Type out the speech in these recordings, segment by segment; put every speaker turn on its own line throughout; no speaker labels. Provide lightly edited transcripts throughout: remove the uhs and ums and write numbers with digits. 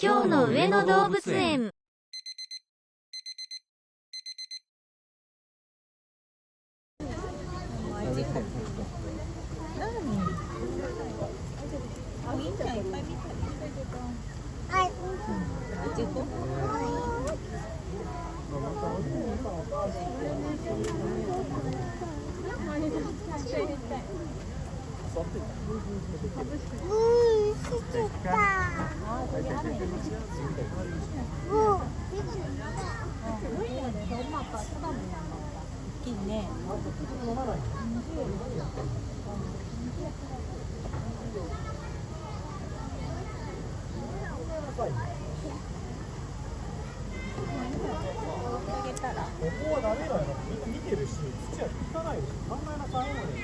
今日の上野動物園。
ここはダメだよ。みんな見てるし、土はつかないし、考えなさいので、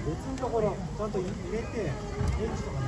別のところちゃんと入れて、エッジとかね。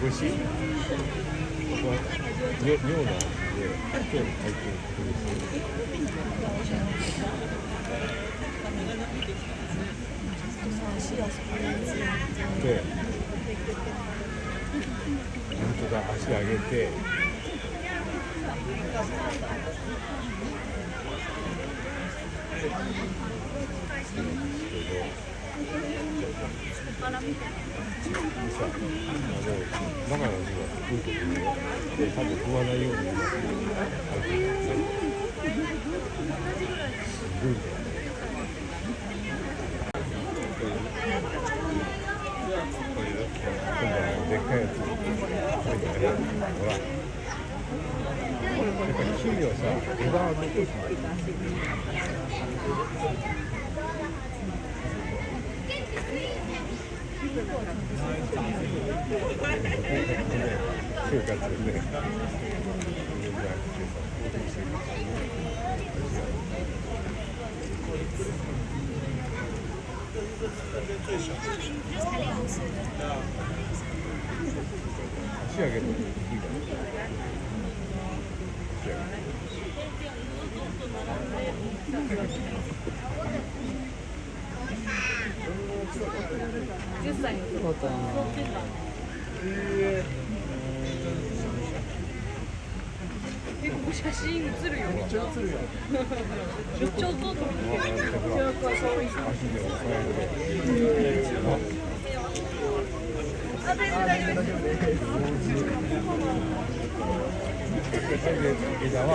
美味しい。ここは妙な味で、今日の体験で、本当だ、足上げて、だからには来ると思うよ。で、多分踏まないように入ってるんですね。すごいんだよね。今度はでっかいやつ。ほら。やっぱり木々はさ、枝は残すんだよ。生活でね。足上げるのいいか
10歳の子だ結構写真写るよ。めっちゃ写るよ。めっちゃ撮ってる。
枝は